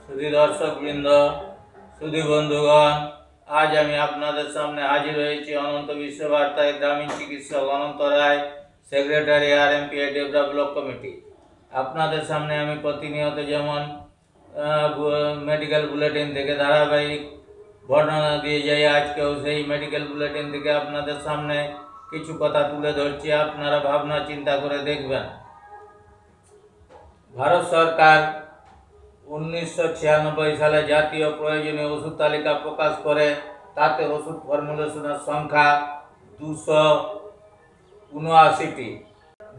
सुधी दर्शकबृंद सुधी बंधुगण आज आमी आपनादेर सामने हाजिर हयेछि अनंत विश्वबार्ताय ग्रामीण चिकित्सक अनंत राय सेक्रेटारि आरएमपीआई डेवलप ब्लक कमिटी। आपनादेर सामने आमी प्रतिनियत जेमन मेडिकल बुलेटिन थेके धाराबाहिक बर्णना दिए जाई आजकेও सेई मेडिकल बुलेटिन थेके आपनादेर सामने किछु कथा तुले धरछि। आपनारा भावना चिंता करे देखबेन। भारत सरकार 1996 साले जातीय प्रयोजनीय ओषुध तालिका प्रकाश करे ताते ओषुध फर्मुलेशनेर संख्या 279टी।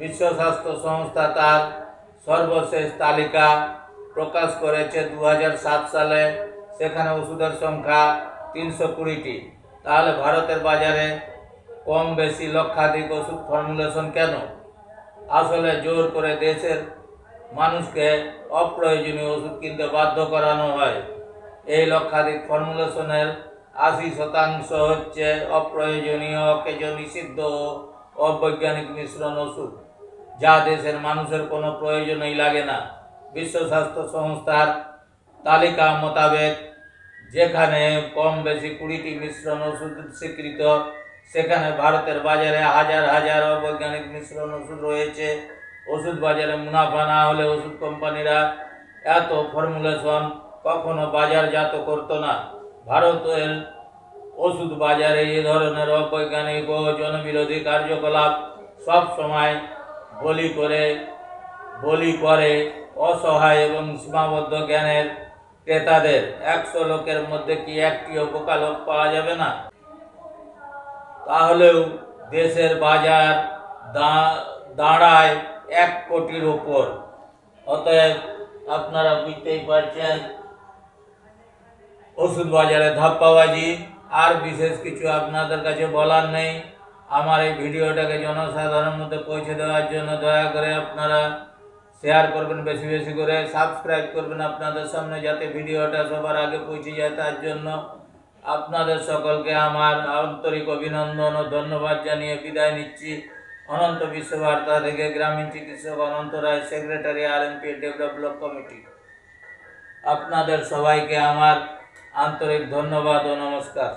विश्व स्वास्थ्य संस्था तार सर्वशेष तालिका प्रकाश करेছে 2007 साले, सेखाने ओषुधेर संख्या 320टी। ताहले भारतेर बाजारे कम बेशी लक्षाधिक ओषुध फर्मुलेशन केन? आसले जोर करे देशेर मानुषके अप्रयोजनीय ओषुध किनते बाध्य करानो हय। এই লক্ষাধিক ফর্মুলেশনের 80% হচ্ছে অপ্রয়োজনীয়, অকেজ, নিষিদ্ধ ও অবৈজ্ঞানিক মিশ্রণ ওষুধ, যা দেশের মানুষের কোনো প্রয়োজনই লাগে না। বিশ্ব স্বাস্থ্য সংস্থার তালিকা মোতাবেক যেখানে কম বেশি 20টি মিশ্রণ ওষুধ স্বীকৃত, সেখানে ভারতের বাজারে হাজার হাজার অবৈজ্ঞানিক মিশ্রণ ওষুধ রয়েছে। ওষুধ বাজারে মুনাফা না হলে ওষুধ কোম্পানিরা এত ফর্মুলেশন কখনো বাজারজাত করতো না। ভারতের ওষুধ বাজারে এই ধরনের অবৈজ্ঞানিক ও জনবিরোধী কার্যকলাপ সব সময় বলি করে অসহায় এবং সীমাবদ্ধ জ্ঞানের ক্রেতাদের। 100 লোকের মধ্যে কি একটিও বোকা লোক পাওয়া যাবে না? তাহলেও দেশের বাজার দাঁড়ায় 1 কোটির উপর। অতএব আপনারা বুঝতেই পারছেন ওষুধ বাজারে ধাপ্পাবাজি। আর বিশেষ কিছু আপনাদের কাছে বলার নেই। আমার এই ভিডিওটাকে জনসাধারণের মধ্যে পৌঁছে দেওয়ার জন্য দয়া করে আপনারা শেয়ার করবেন, বেশি বেশি করে সাবস্ক্রাইব করবেন আপনাদের সামনে, যাতে ভিডিওটা সবার আগে পৌঁছে যায়। তার জন্য আপনাদের সকলকে আমার আন্তরিক অভিনন্দন ও ধন্যবাদ জানিয়ে বিদায় নিচ্ছি। অনন্ত বিশ্ববার্তা থেকে গ্রামীণ চিকিৎসক Ananta Roy, secretary RMP develop block committee. আপনাদের সবাইকে আমার আন্তরিক ধন্যবাদ ও নমস্কার।